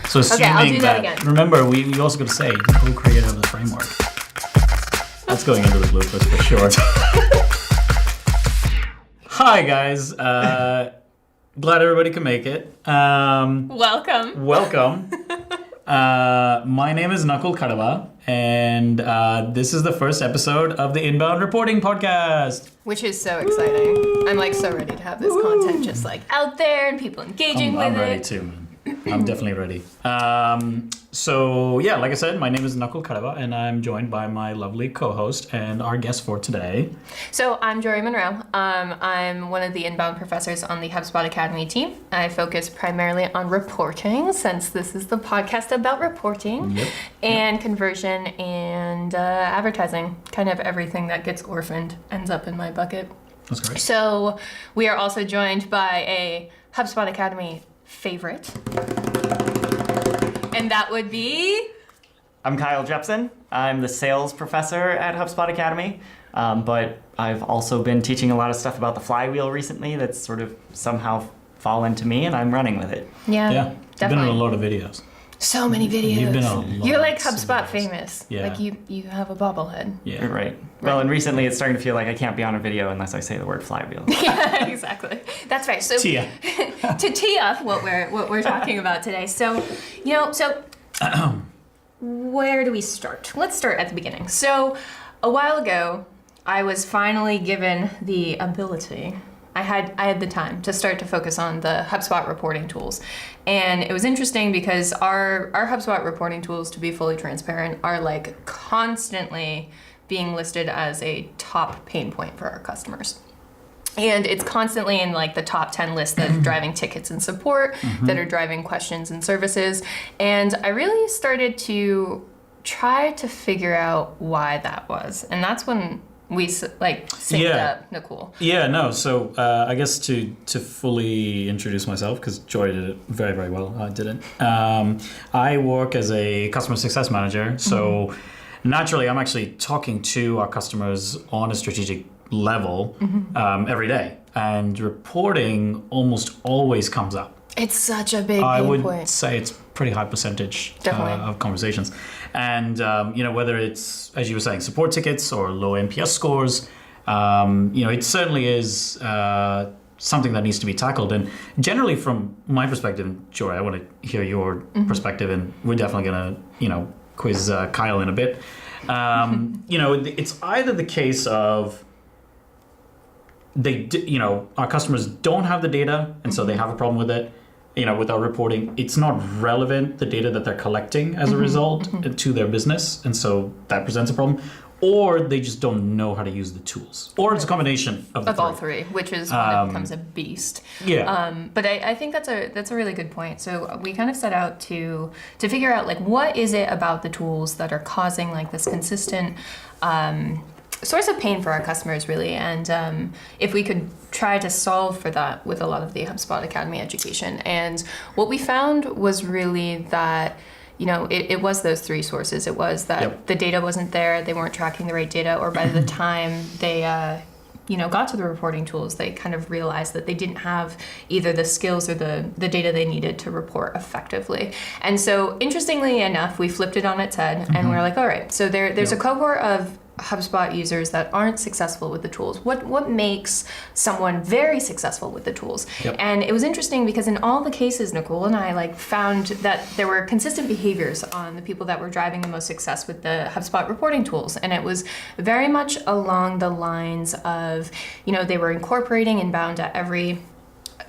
So assuming I'll do that again. Remember, we also got to say co-creator of the framework. That's going into the bloopers for sure. Hi guys, glad everybody can make it. Welcome. My name is Nakul Kadaba, and this is the first episode of the Inbound Reporting Podcast. Which is so exciting. I'm like so ready to have this content just like out there and people engaging with it. I'm ready too, man. I'm definitely ready. So yeah, like I said, my name is Nakul Kadaba, and I'm joined by my lovely co-host and our guest for today. So I'm Jorie Munroe. I'm one of the inbound professors on the HubSpot Academy team. I focus primarily on reporting, since this is the podcast about reporting, and conversion and advertising. Kind of everything that gets orphaned ends up in my bucket. That's great. So we are also joined by a HubSpot Academy favorite. And that would be... I'm Jepson. I'm the sales professor at HubSpot Academy, but I've also been teaching a lot of stuff about the flywheel recently that's sort of somehow fallen to me, and I'm running with it. Yeah, You've definitely. been in a lot of videos. So many videos. You've been on a lot. You're like HubSpot famous. Yeah. Like you have a bobblehead. Yeah. You're right. Well, and recently it's starting to feel like I can't be on a video unless I say the word flywheel. Yeah, exactly. That's right. So Tia. to tee up what we're talking about today. So, where do we start? Let's start at the beginning. So, a while ago, I was finally given the ability. I had the time to start to focus on the HubSpot reporting tools. And it was interesting because our HubSpot reporting tools, to be fully transparent, are like constantly being listed as a top pain point for our customers. And it's constantly in like the top 10 list that are driving tickets and support, that are driving questions and services. And I really started to try to figure out why that was. And that's when we synced up Nakul. Yeah, no. So I guess to fully introduce myself, because Jorie did it very, very well. I didn't. I work as a customer success manager. So naturally, I'm actually talking to our customers on a strategic level every day. And reporting almost always comes up. It's such a big I pain would point. say it's pretty high percentage Definitely. of conversations. And, whether it's, as you were saying, support tickets or low NPS scores, it certainly is something that needs to be tackled. And generally from my perspective, and Jorie, I want to hear your perspective, and we're definitely going to, quiz Kyle in a bit. It's either the case of our customers don't have the data, and so they have a problem with it. With our reporting, it's not relevant, the data that they're collecting as a result to their business, and so that presents a problem. Or they just don't know how to use the tools. Or it's a combination of the all three, which is when it becomes a beast. Yeah. But I think that's a really good point. So we kind of set out to figure out like what is it about the tools that are causing like this consistent source of pain for our customers, really, and if we could try to solve for that with a lot of the HubSpot Academy education. And what we found was really that it was those three sources. It was that the data wasn't there, they weren't tracking the right data, or by the time they got to the reporting tools, they kind of realized that they didn't have either the skills or the data they needed to report effectively. And so interestingly enough, we flipped it on its head, and we're like, all right, so there's a cohort of HubSpot users that aren't successful with the tools. What makes someone very successful with the tools? And it was interesting because in all the cases, Nakul and I found that there were consistent behaviors on the people that were driving the most success with the HubSpot reporting tools. And it was very much along the lines of, they were incorporating inbound at every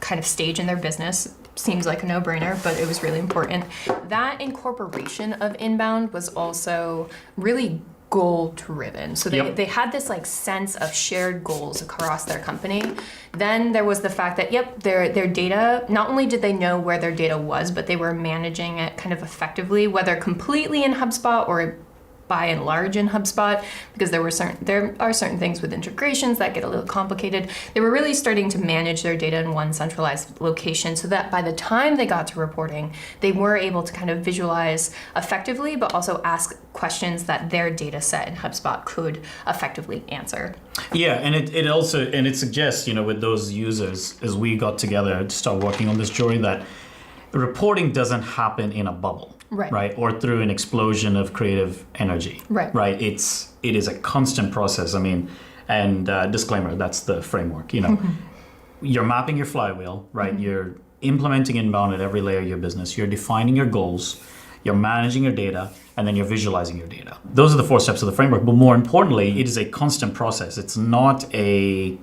kind of stage in their business. Seems like a no-brainer, but it was really important. That incorporation of inbound was also really goal-driven. So they had this sense of shared goals across their company. Then there was the fact that, their data, not only did they know where their data was, but they were managing it kind of effectively, whether completely in HubSpot or by and large in HubSpot, because there are certain things with integrations that get a little complicated. They were really starting to manage their data in one centralized location so that by the time they got to reporting, they were able to kind of visualize effectively, but also ask questions that their data set in HubSpot could effectively answer. Yeah, and it suggests, with those users, as we got together to start working on this, Jorie, that reporting doesn't happen in a bubble, Right. or through an explosion of creative energy, Right. It is a constant process. I mean, and disclaimer, that's the framework. You're mapping your flywheel, right? You're implementing inbound at every layer of your business. You're defining your goals. You're managing your data, and then you're visualizing your data. Those are the 4 steps of the framework. But more importantly, it is a constant process. It's not a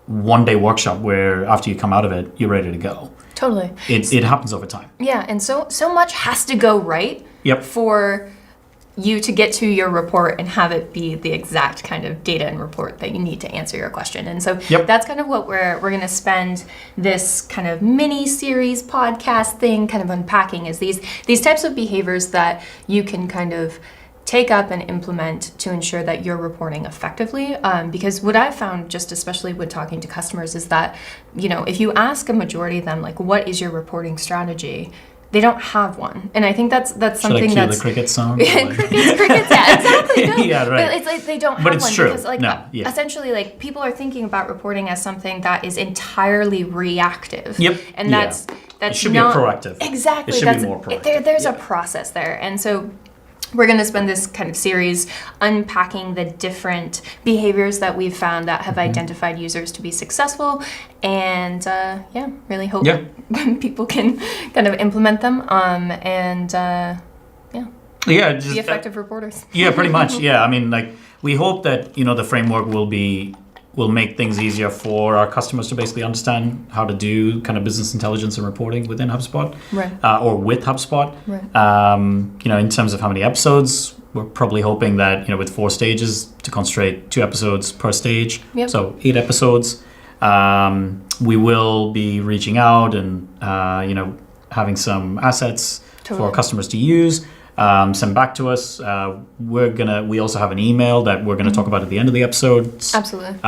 one-day workshop where after you come out of it, you're ready to go. Totally. It happens over time. Yeah, and so much has to go right for you to get to your report and have it be the exact kind of data and report that you need to answer your question. And so that's kind of what we're going to spend this kind of mini series podcast thing kind of unpacking, is these types of behaviors that you can kind of take up and implement to ensure that you're reporting effectively. Because what I've found, just especially with talking to customers, is that, if you ask a majority of them, like, what is your reporting strategy? They don't have one, and I think that's something that's the cricket song. crickets, yeah, exactly. No. Yeah, right. But it's like they don't have But it's one true. because, essentially, like, people are thinking about reporting as something that is entirely reactive. Yep. And that's it should not be proactive. Exactly. It should be more proactive. There's a process there, and so we're going to spend this kind of series unpacking the different behaviors that we've found that have identified users to be successful, and really hope people can kind of implement them just be effective reporters. Yeah, pretty much. Yeah, I mean, like, we hope that the framework will make things easier for our customers to basically understand how to do kind of business intelligence and reporting within HubSpot, or with HubSpot. In terms of how many episodes, we're probably hoping that with 4 stages to concentrate 2 episodes per stage, so 8 episodes. We will be reaching out and having some assets for our customers to use. Send back to us. We also have an email that we're gonna talk about at the end of the episode. Absolutely.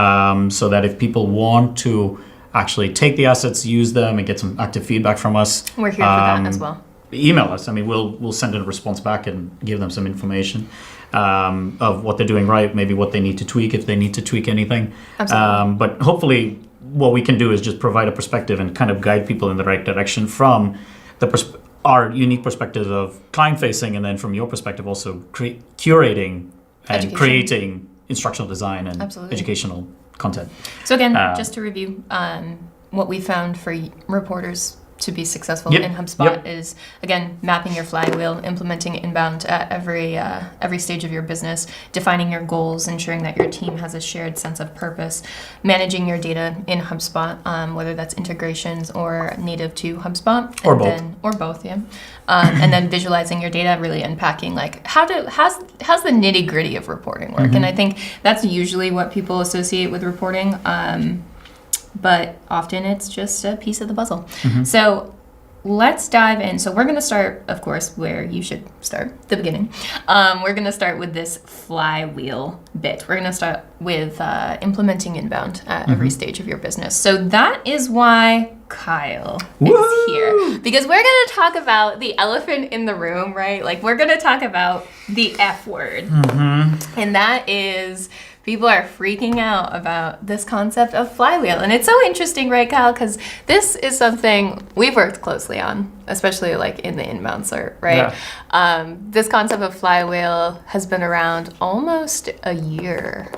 So that if people want to actually take the assets, use them, and get some active feedback from us, we're here for that as well. Email us. I mean, we'll send in a response back and give them some information of what they're doing right, maybe what they need to tweak if they need to tweak anything. Absolutely. But hopefully, what we can do is just provide a perspective and kind of guide people in the right direction from our unique perspectives of client-facing, and then from your perspective also curating and creating instructional design and educational content. So again, just to review, what we found for reporters to be successful in HubSpot is, again, mapping your flywheel, implementing inbound at every stage of your business, defining your goals, ensuring that your team has a shared sense of purpose, managing your data in HubSpot, whether that's integrations or native to HubSpot, or both, and then visualizing your data, really unpacking like how's the nitty gritty of reporting work, and I think that's usually what people associate with reporting. But often it's just a piece of the puzzle. So let's dive in. So we're going to start, of course, where you should start, the beginning. We're going to start with this flywheel bit. We're going to start with implementing inbound at every stage of your business. So that is why Kyle is here. Because we're going to talk about the elephant in the room, right? Like, we're going to talk about the F word. And that is... people are freaking out about this concept of flywheel. And it's so interesting, right, Kyle? Because this is something we've worked closely on, especially like in the inbound cert, right? Yeah. This concept of flywheel has been around almost a year.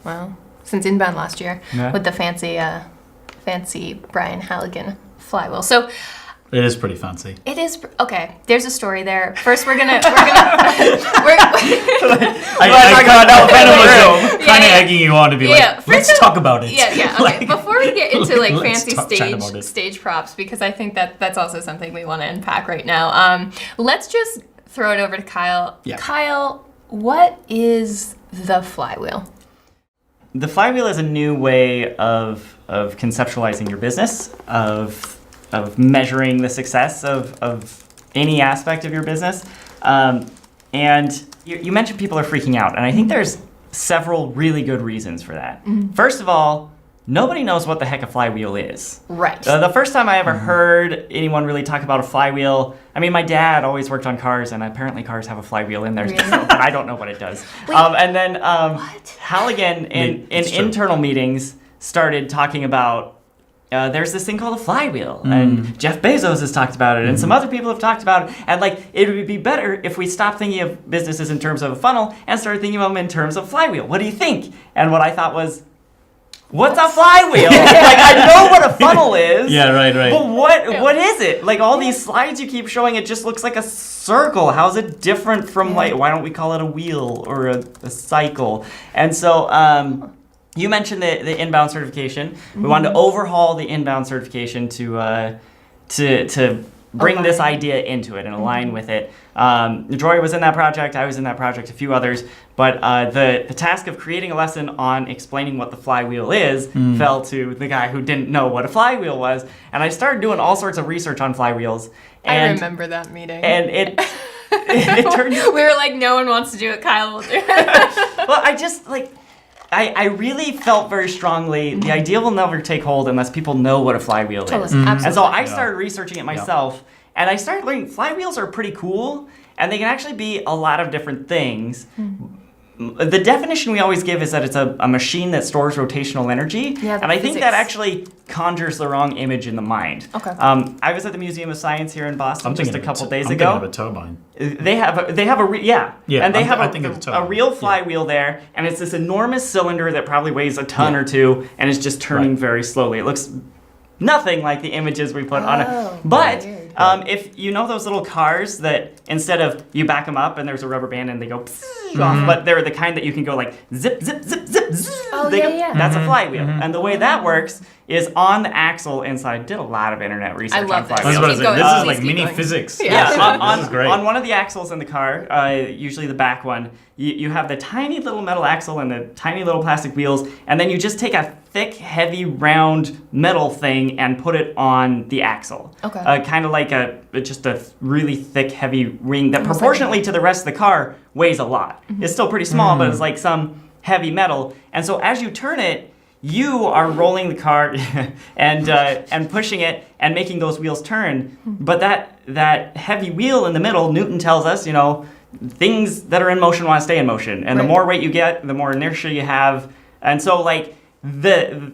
Wow. Since inbound last year with the fancy Brian Halligan flywheel. So it is pretty fancy. It is okay. There's a story there. First, we're gonna. I kind of egging you on to be like, let's talk about it. Yeah. Okay. Before we get into like fancy stage props, because I think that's also something we want to unpack right now. Let's just throw it over to Kyle. Yeah. Kyle, what is the flywheel? The flywheel is a new way of conceptualizing your business, of measuring the success of any aspect of your business. And you mentioned people are freaking out, and I think there's several really good reasons for that. First of all, nobody knows what the heck a flywheel is. Right. The first time I ever heard anyone really talk about a flywheel, I mean, my dad always worked on cars, and apparently cars have a flywheel in there, really? But I don't know what it does. And then Halligan in internal meetings started talking about there's this thing called a flywheel, and Jeff Bezos has talked about it, and some other people have talked about it, and like it would be better if we stopped thinking of businesses in terms of a funnel and started thinking of them in terms of flywheel. What do you think? And what I thought was, what's a flywheel? Like, I know what a funnel is. Yeah, right. But what is it? Like, all these slides you keep showing, it just looks like a circle. How is it different from, like, why don't we call it a wheel or a cycle? And so, you mentioned the inbound certification. We wanted to overhaul the inbound certification to bring this idea into it and align with it. Jorie was in that project, I was in that project, a few others, but the task of creating a lesson on explaining what the flywheel is fell to the guy who didn't know what a flywheel was, and I started doing all sorts of research on flywheels. I remember that meeting. And it turned... We were like, no one wants to do it, Kyle will do it. Well, I just, like... I really felt very strongly the idea will never take hold unless people know what a flywheel is. Absolutely. And so I started researching it myself, and I started learning flywheels are pretty cool, and they can actually be a lot of different things. The definition we always give is that it's a machine that stores rotational energy, and I think that actually conjures the wrong image in the mind. Okay. I was at the Museum of Science here in Boston just a couple days ago. I'm thinking of a turbine. They have a and they have a real flywheel there, and it's this enormous cylinder that probably weighs a ton or two, and is just turning very slowly. It looks nothing like the images we put on it. But if you know those little cars that instead of you back them up and there's a rubber band and they go off, but they're the kind that you can go like zip, zip, zip, zip, zip. That's a flywheel. And the way that works is on the axle inside. Did a lot of internet research on flywheels. I was about to say, this is like mini physics. Yeah, this is great. On one of the axles in the car, usually the back one, you have the tiny little metal axle and the tiny little plastic wheels, and then you just take a thick, heavy, round metal thing and put it on the axle. Okay. Kind of like just a really thick, heavy ring that proportionately to the rest of the car weighs a lot. It's still pretty small, but it's like some heavy metal. And so as you turn it, you are rolling the car and pushing it and making those wheels turn. But that heavy wheel in the middle, Newton tells us, things that are in motion want to stay in motion. And the more weight you get, the more inertia you have. And so like the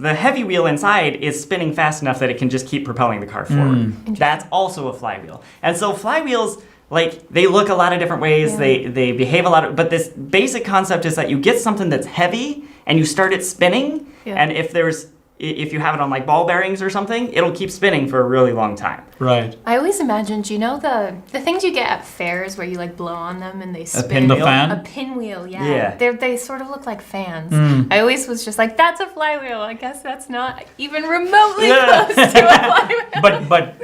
heavy wheel inside is spinning fast enough that it can just keep propelling the car forward. That's also a flywheel. And so flywheels, like, they look a lot of different ways. They behave a lot but this basic concept is that you get something that's heavy and you start it spinning, and if you have it on like ball bearings or something, it'll keep spinning for a really long time. Right. I always imagined, the things you get at fairs where you like blow on them and they spin? A fan? A pinwheel, yeah. They sort of look like fans. I always was just like, that's a flywheel. I guess that's not even remotely close to a flywheel. But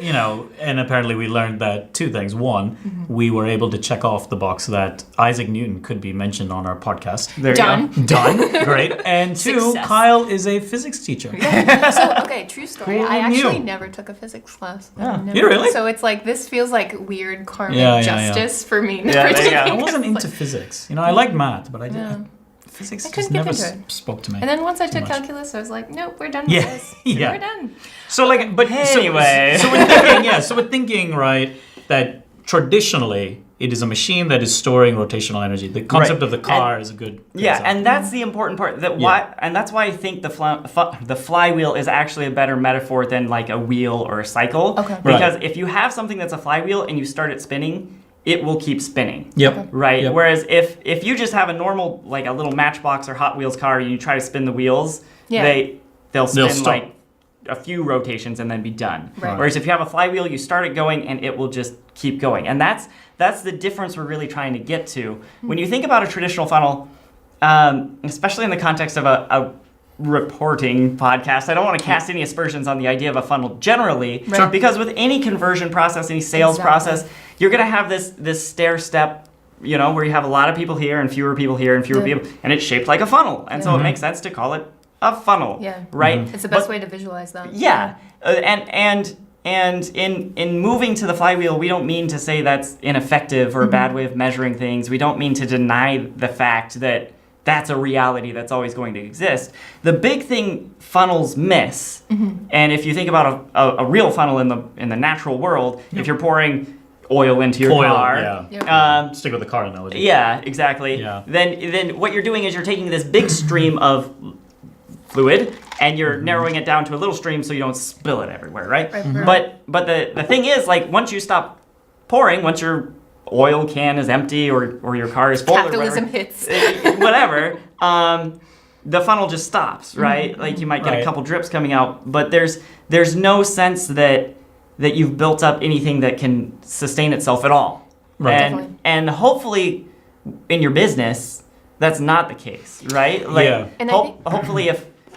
and apparently we learned that two things. One, we were able to check off the box that Isaac Newton could be mentioned on our podcast. There you go. Done. Great. And two, Success. Kyle is a physics teacher. So, okay, true story. Who I actually knew? never took a physics class. You really? So it's like, this feels like weird karmic justice for me. Yeah, there you go. I wasn't into physics. I liked math, but I didn't. Physics just never spoke to me. And then once I took calculus, I was like, nope, we're done with this. We're done. So but anyway. So we're thinking, right, that traditionally it is a machine that is storing rotational energy. The concept of the car is a good example. And that's the important part. And that's why I think the flywheel is actually a better metaphor than like a wheel or a cycle. Okay. Because if you have something that's a flywheel and you start it spinning, it will keep spinning. Yep. Okay. Right? Yep. Whereas if you just have a normal, like a little Matchbox or Hot Wheels car and you try to spin the wheels, they'll spin like a few rotations and then be done. Right. Whereas if you have a flywheel, you start it going and it will just keep going. And that's the difference we're really trying to get to. When you think about a traditional funnel, especially in the context of a reporting podcast, I don't want to cast any aspersions on the idea of a funnel generally, because with any conversion process, any sales process, you're going to have this stair step, where you have a lot of people here and fewer people here and fewer people, and it's shaped like a funnel. And so it makes sense to call it a funnel, right? It's the best way to visualize that. Yeah, and in moving to the flywheel, we don't mean to say that's ineffective or a bad way of measuring things. We don't mean to deny the fact that that's a reality that's always going to exist. The big thing funnels miss, and if you think about a real funnel in the natural world, if you're pouring oil into your car, stick with the car analogy. Yeah, exactly. Yeah. Then what you're doing is you're taking this big stream of fluid, and you're narrowing it down to a little stream so you don't spill it everywhere, right? But the thing is, like, once you stop pouring, once your oil can is empty or your car is full Capitalism or hits. whatever, the funnel just stops, right? Like you might get a couple drips coming out, but there's no sense that you've built up anything that can sustain itself at all. Right. And hopefully in your business, that's not the case, right? Like, Yeah. And I think- hopefully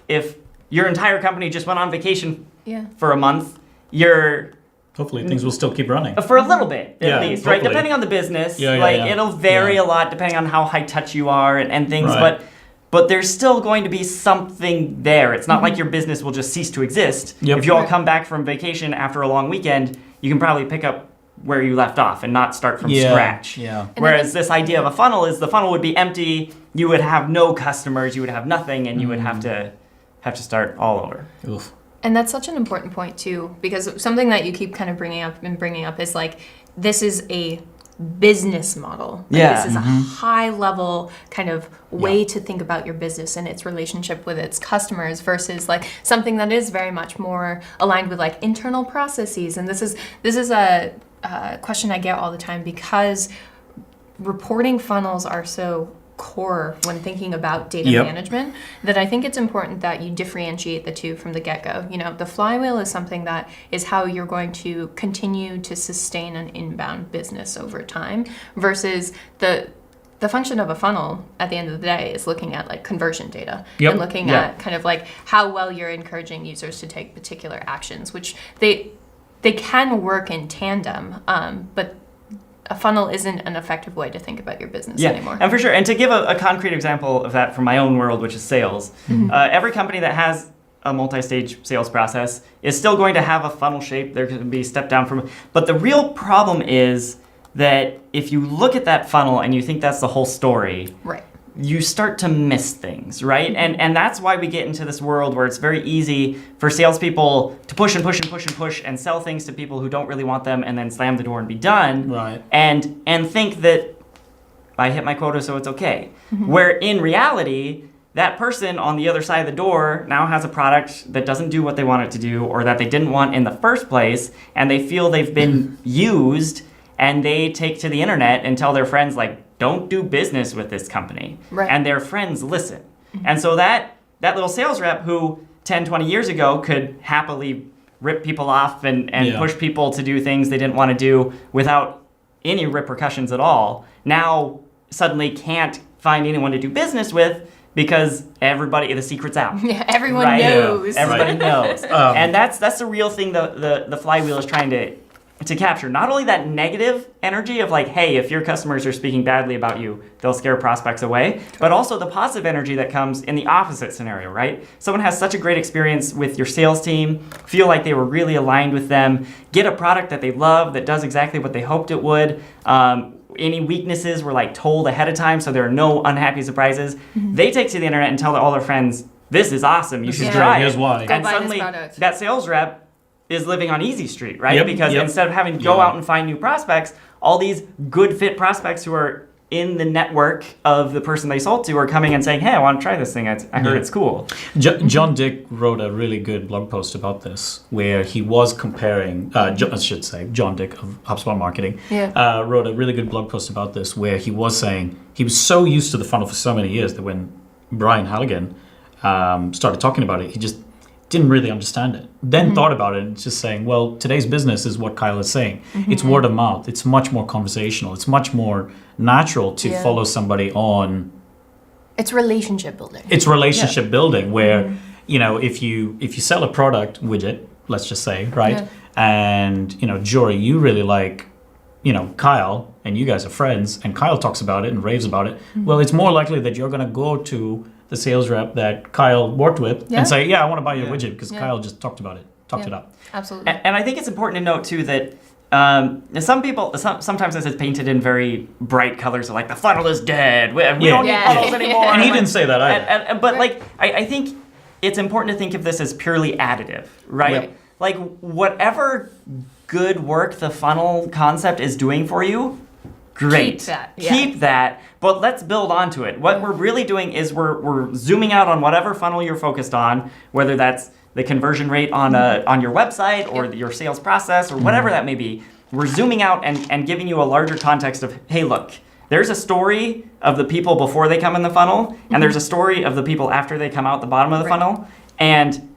if your entire company just went on vacation Yeah. for a month, you're Hopefully things will still keep running. for a little bit at Yeah, least, right? hopefully. Depending on the business, Yeah, like yeah. it'll vary Yeah. a lot depending on how high touch you are and things, Right. but there's still going to be something there. It's not like your business will just cease to exist. Yep. If you all Right. come back from vacation after a long weekend, you can probably pick up where you left off and not start from scratch. Yeah. And I Whereas think- this idea of a funnel is the funnel would be empty, you would have no customers, you would have nothing, and you would have to start all over. Oof. And that's such an important point too, because something that you keep kind of bringing up is like, this is a business model. Like, Yeah. This is a high level kind of way to think about your business and its relationship with its customers versus like something that is very much more aligned with like internal processes. And this is a question I get all the time because reporting funnels are so core when thinking about data Yep. management that I think it's important that you differentiate the two from the get-go. You know, the flywheel is something that is how you're going to continue to sustain an inbound business over time versus the function of a funnel at the end of the day is looking at like conversion data Yep. and looking Yeah. at kind of like how well you're encouraging users to take particular actions, which they can work in tandem, but a funnel isn't an effective way to think about your business anymore. And for sure. And to give a concrete example of that from my own world, which is sales, every company that has a multi-stage sales process is still going to have a funnel shape. There can be step down from, but the real problem is that if you look at that funnel and you think that's the whole story, Right. you start to miss things, right? And that's why we get into this world where it's very easy for salespeople to push and push and push and push and sell things to people who don't really want them and then slam the door and be done. Right. And think that I hit my quota, so it's okay. Where in reality, that person on the other side of the door now has a product that doesn't do what they want it to do or that they didn't want in the first place, and they feel they've been used, and they take to the internet and tell their friends, like, don't do business with this company. Right. And their friends listen. And so that little sales rep who 10, 20 years ago could happily rip people off and Yeah. push people to do things they didn't want to do without any repercussions at all, now suddenly can't find anyone to do business with because the secret's out. Yeah, everyone Right? knows. Everybody Right. knows. And that's the real thing the flywheel is trying to capture. Not only that negative energy of like, hey, if your customers are speaking badly about you, they'll scare prospects away, but also the positive energy that comes in the opposite scenario, right? Someone has such a great experience with your sales team, feel like they were really aligned with them, get a product that they love that does exactly what they hoped it would. Any weaknesses were like told ahead of time, so there are no unhappy surprises. They take to the internet and tell all their friends, this is awesome, you should is try great, it. here's why. Go And buy this suddenly product. that sales rep is living on easy street, right? Yep, Because yep. instead of having to go Yeah. out and find new prospects, all these good fit prospects who are in the network of the person they sold to are coming and saying, hey, I want to try this thing. I heard Yeah. it's cool. John Dick wrote a really good blog post about this, where he was comparing. I should say John Dick of HubSpot Marketing wrote a really good blog post about this, where he was saying he was so used to the funnel for so many years that when Brian Halligan started talking about it, he just didn't really understand it. Then thought about it and just saying, well, today's business is what Kyle is saying. It's word of mouth. It's much more conversational. It's much more natural to follow somebody on. It's relationship building. It's relationship building where, you know, if you sell a product widget, let's just say, right? And, you know, Jorie, you really like, you know, Kyle, and you guys are friends, and Kyle talks about it and raves about it. Well, it's more likely that you're going to go to the sales rep that Kyle worked with and say, I want to buy your widget because Kyle just talked about it, talked it up. Absolutely. And I think it's important to note, too, that some people, sometimes this is painted in very bright colors of like, the funnel is dead. We don't need funnels anymore. And he didn't say that either. But like, I think it's important to think of this as purely additive, right? Yep. Like whatever good work the funnel concept is doing for you, Great. Keep that, yeah. Keep that, but let's build onto it. What we're really doing is we're zooming out on whatever funnel you're focused on, whether that's the conversion rate on your website or your sales process or whatever that may be. We're zooming out and giving you a larger context of, hey, look, there's a story of the people before they come in the funnel, and there's a story of the people after they come out the bottom of the funnel, and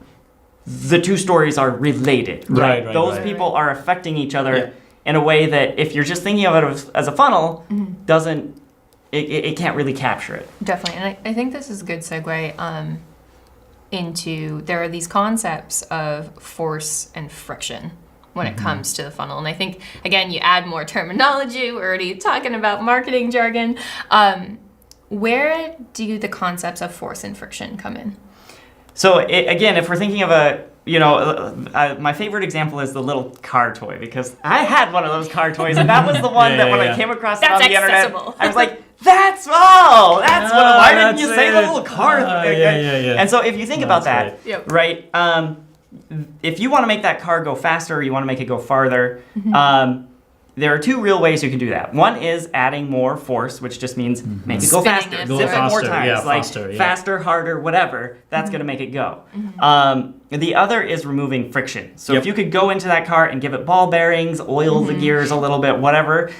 the two stories are related. Right. Those people are affecting each other in a way that if you're just thinking of it as a funnel, it can't really capture it. Definitely. And I think this is a good segue into, there are these concepts of force and friction when it comes to the funnel. And I think, again, you add more terminology. We're already talking about marketing jargon. Where do the concepts of force and friction come in? So again, if we're thinking of my favorite example is the little car toy, because I had one of those car toys, and that was the one that when I came across it on the internet, I was like, why didn't you say the little car? And so if you think about that, right? If you want to make that car go faster, or you want to make it go farther, there are two real ways you can do that. One is adding more force, which just means make it go faster. Zip it more times, faster, harder, whatever. That's going to make it go. The other is removing friction. So if you could go into that car and give it ball bearings, oil the gears a little bit, whatever,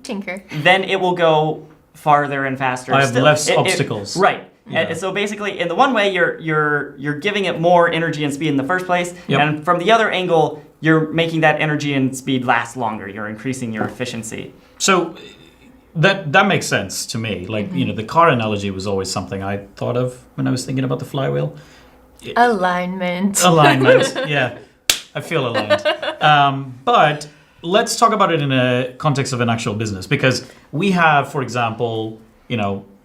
tinker, then it will go farther and faster. I have less obstacles. Right. Yeah. So basically, in the one way, you're giving it more energy and speed in the first place, and from the other angle, you're making that energy and speed last longer. You're increasing your efficiency. So that makes sense to me. Like the car analogy was always something I thought of when I was thinking about the flywheel. Alignment. Yeah, I feel aligned. But let's talk about it in a context of an actual business, because we have, for example,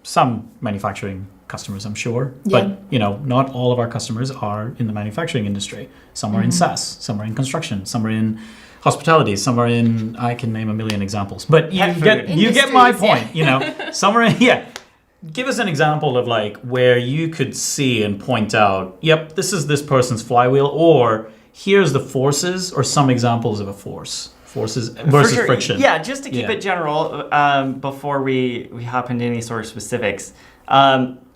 some manufacturing customers, I'm sure, but not all of our customers are in the manufacturing industry. Some are in SaaS, some are in construction, some are in hospitality, some are in, I can name a million examples, but you get my point. Some are in, give us an example of like where you could see and point out, yep, this is this person's flywheel, or here's the forces, or some examples of a force. Forces versus friction. Yeah, just to keep it general, before we hop into any sort of specifics,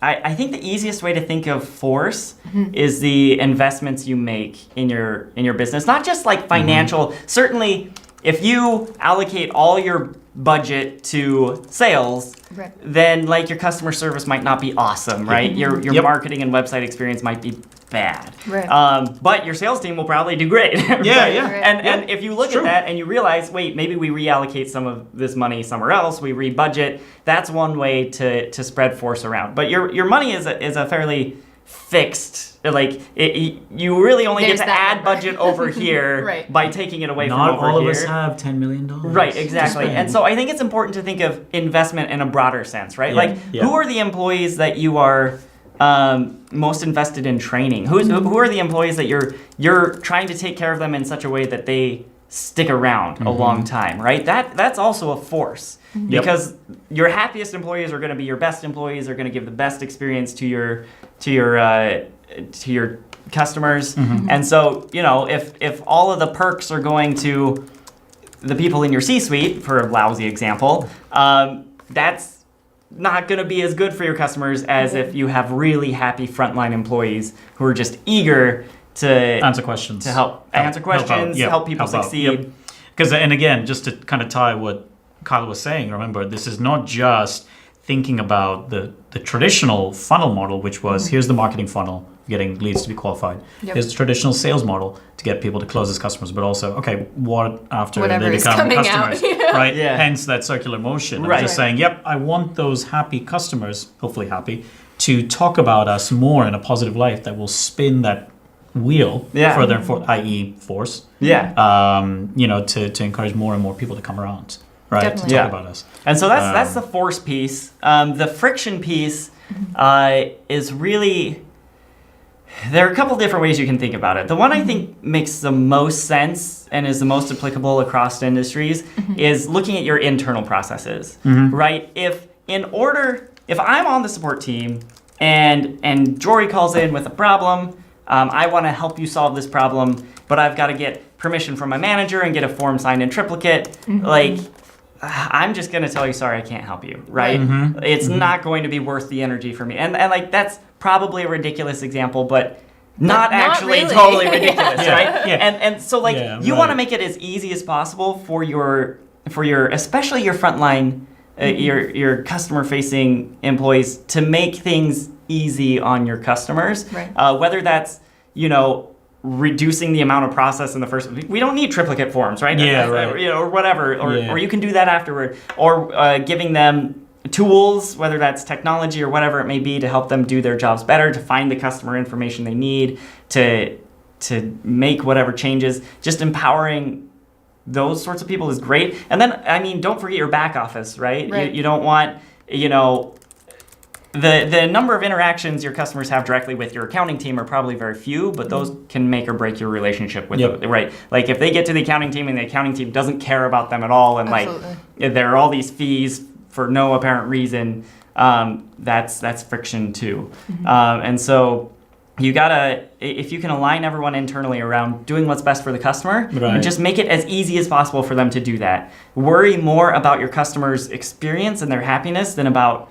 I think the easiest way to think of force is the investments you make in your business, not just like financial. Certainly, if you allocate all your budget to sales, then like your customer service might not be awesome, right? Your marketing and website experience might be bad. But your sales team will probably do great. And if you look at that and you realize, wait, maybe we reallocate some of this money somewhere else, we rebudget, that's one way to spread force around. But your money is a fairly fixed, like you really only get to add budget over here by taking it away from over here. Not all of us have $10 million. Right, exactly. And so I think it's important to think of investment in a broader sense, right? Who are the employees that you are most invested in training? Who are the employees that you're trying to take care of them in such a way that they stick around a long time, right? That's also a force, because your happiest employees are going to be your best employees, are going to give the best experience to your customers. And so if all of the perks are going to the people in your C-suite, for a lousy example, that's not going to be as good for your customers as if you have really happy frontline employees who are just eager to answer questions, help people succeed. Because, and again, just to kind of tie what Kyle was saying, remember, this is not just thinking about the traditional funnel model, which was here's the marketing funnel, getting leads to be qualified. Here's the traditional sales model to get people to close as customers, but also, okay, what after whatever they become customers, right? Yeah. Hence that circular motion. Right. Just saying, yep, I want those happy customers, hopefully happy, to talk about us more in a positive light that will spin that wheel further, i.e. force, to encourage more and more people to come around, right? Definitely. To talk about us. And so that's the force piece. The friction piece is really, there are a couple different ways you can think about it. The one I think makes the most sense and is the most applicable across industries is looking at your internal processes, right? If I'm on the support team and Jorie calls in with a problem, I want to help you solve this problem, but I've got to get permission from my manager and get a form signed in triplicate. Like, I'm just going to tell you, sorry, I can't help you, right? Mm-hmm. It's not going to be worth the energy for me. And like, that's probably a ridiculous example, but not actually really. totally ridiculous, Yeah. right? Yeah. And so like, Yeah, you right. want to make it as easy as possible for your especially your frontline, your customer facing employees, to make things easy on your customers. Right. Whether that's, reducing the amount of process in the first, we don't need triplicate forms, right? Yeah, right. Or whatever, Yeah. or you can do that afterward, or giving them tools, whether that's technology or whatever it may be, to help them do their jobs better, to find the customer information they need, to make whatever changes. Just empowering those sorts of people is great. And then, I mean, don't forget your back office, right? Right. You don't want, the number of interactions your customers have directly with your accounting team are probably very few, but those can make or break your relationship with Yep. them, right? Like if they get to the accounting team and the accounting team doesn't care about them at all, and Absolutely. like there are all these fees for no apparent reason, that's friction too. And so you gotta, if you can align everyone internally around doing what's best for the customer, Right. and just make it as easy as possible for them to do that. Worry more about your customers' experience and their happiness than about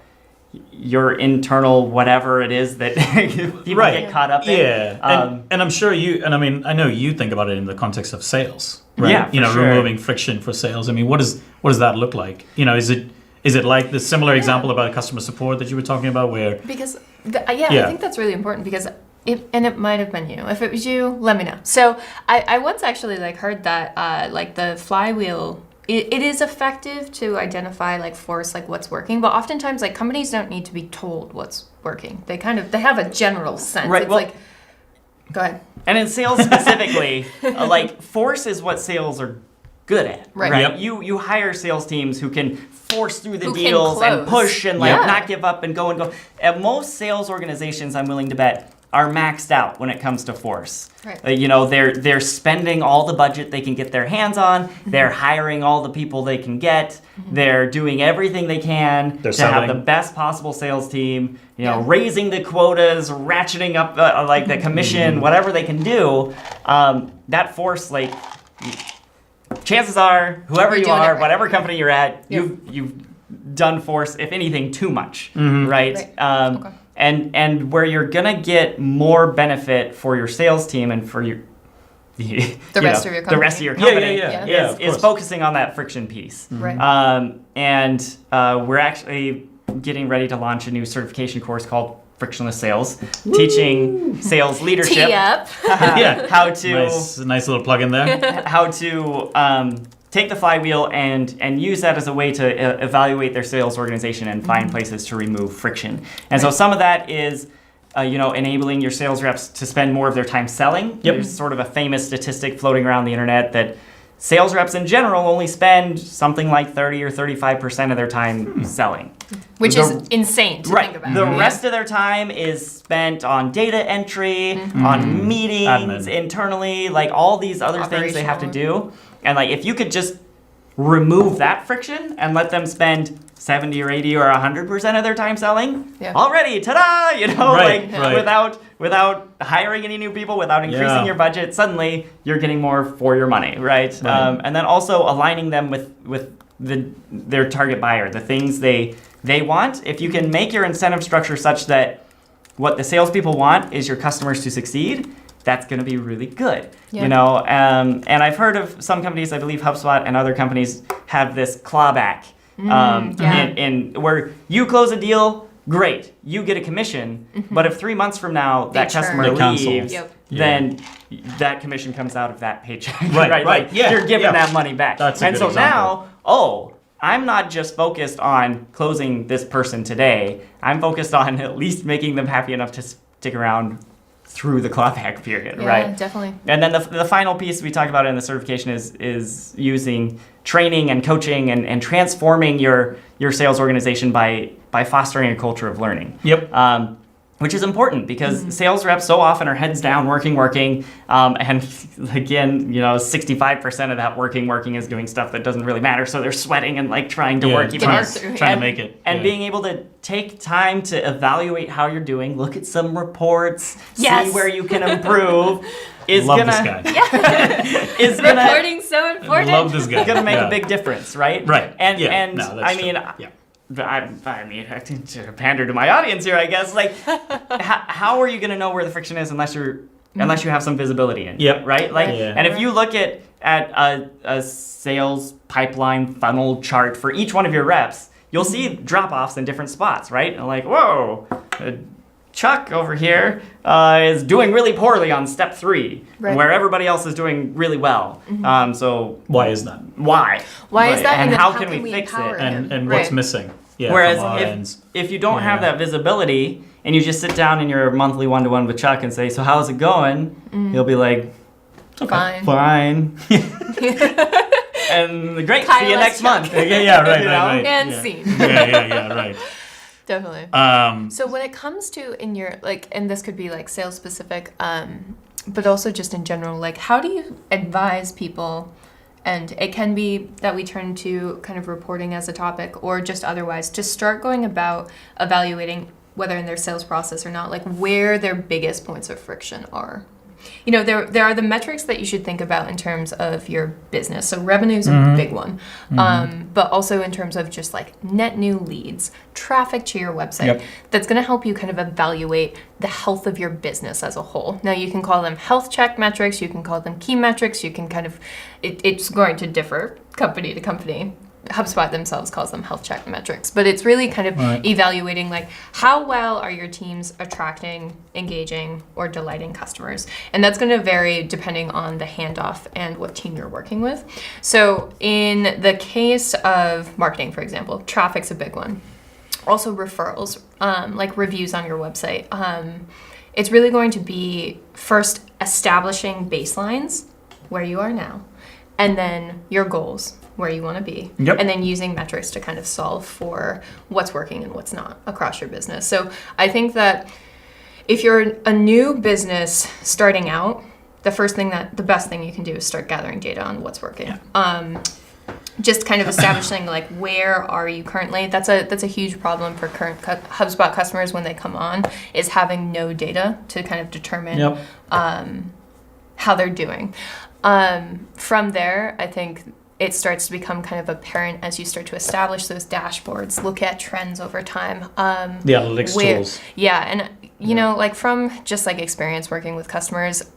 your internal whatever it is that people Right. get caught up in. Yeah, and I'm sure I know you think about it in the context of sales, right? Yeah, for sure. Removing friction for sales. I mean, what does that look like? Is it like the similar example about customer support that you were talking about, where Because, Yeah. I think that's really important because, it might have been you. If it was you, let me know. So I once actually heard that like the flywheel, it is effective to identify force what's working, but oftentimes companies don't need to be told what's working. They have a general sense. Right, It's well- go ahead. And in sales specifically, force is what sales are good at, Right. right? Yep. You hire sales teams who can force through the Who can deals and close. push and Yeah. not give up and go and go. And most sales organizations, I'm willing to bet, are maxed out when it comes to force. Right. They're spending all the budget they can get their hands on. They're hiring all the people they can get. They're doing everything they can They're to have selling. the best possible sales team. Yeah. Raising the quotas, ratcheting up the commission, whatever they can do. That force, chances are, whoever You're you doing it are, right. whatever company you're at, Yep. you've done force, if anything, too much, Mm-hmm. right? Right. Okay. And where you're gonna get more benefit for your sales team and for your The rest of your the rest of your company. company Yeah, of is course. focusing on that friction piece. Right. And we're actually getting ready to launch a new certification course called Frictionless Sales, teaching sales leadership, Tee up. Yeah. how to nice little plug in there. how to take the flywheel and use that as a way to evaluate their sales organization and find places to remove friction. And so some of that is, enabling your sales reps to spend more of their time selling. Yep. There's sort of a famous statistic floating around the internet that sales reps in general only spend something like 30 or 35% of their time selling. Which The- is insane to Right. think about. The Yeah. rest of their time is spent on data entry, on meetings Admin. internally, all these other things they have to Operational. do. And if you could just remove that friction and let them spend 70 or 80 or 100% of their time selling, Yeah. already, ta-da, Right, right. without hiring any new people, without increasing Yeah. your budget, suddenly you're getting more for your money, right? Right. And then also aligning them with their target buyer, the things they want. If you can make your incentive structure such that what the salespeople want is your customers to succeed, that's going to be really good. Yeah. And I've heard of some companies, I believe HubSpot and other companies have this clawback, yeah. in where you close a deal, great, you get a commission, but if 3 months from now that churn. customer They cancel. leaves, Yep. then that commission comes out of that paycheck. Right. Yeah, You're giving yeah. that money back. That's a and good so example. now, I'm not just focused on closing this person today. I'm focused on at least making them happy enough to stick around through the clawback period, Yeah, right? definitely. And then the final piece we talked about in the certification is using training and coaching and transforming your sales organization by fostering a culture of learning. Yep. which is important because sales reps so often are heads down, working, and again, 65% of that working is doing stuff that doesn't really matter. So they're sweating and like trying to work even harder, trying to make it, and being able to take time to evaluate how you're doing, look at some reports, see where you can improve. Is Love gonna, this guy. Is gonna, Reporting's so important. Love this guy. Gonna make a big difference, right? Right. And that's I mean. true. I mean, to pander to my audience here, I guess. Like, how are you going to know where the friction is unless you have some visibility in it? Yep. Right. Like, and if you look at a sales pipeline funnel chart for each one of your reps, you'll see drop-offs in different spots, right? And like, whoa, Chuck over here is doing really poorly on step 3, where everybody else is doing really well. So why is that? Why? Why is that? And then how can we fix it? And what's missing? Yeah, whereas if you don't have that visibility and you just sit down in your monthly one-to-one with Chuck and say, so how's it going? He'll be like, fine. And great, see you next month. Right. And scene. Right. Definitely. So when it comes to in your and this could be like sales specific, but also just in general, like how do you advise people? And it can be that we turn to kind of reporting as a topic or just otherwise to start going about evaluating whether in their sales process or not, like where their biggest points of friction are. There are the metrics that you should think about in terms of your business. So revenue is a big one, but also in terms of just like net new leads, traffic to your website. That's going to help you kind of evaluate the health of your business as a whole. Now you can call them health check metrics, you can call them key metrics, you can kind of, it's going to differ company to company. HubSpot themselves calls them health check metrics, but it's really kind of evaluating like how well are your teams attracting, engaging, or delighting customers. And that's going to vary depending on the handoff and what team you're working with. So in the case of marketing, for example, traffic's a big one. Also referrals, like reviews on your website. It's really going to be first establishing baselines where you are now, and then your goals, where you want to be, and then using metrics to kind of solve for what's working and what's not across your business. So I think that if you're a new business starting out, the best thing you can do is start gathering data on what's working. Just kind of establishing like where are you currently. That's a huge problem for current HubSpot customers when they come on, is having no data to kind of determine how they're doing. From there, I think it starts to become kind of apparent as you start to establish those dashboards, look at trends over time. The analytics tools. Yeah, and like from just like experience working with customers,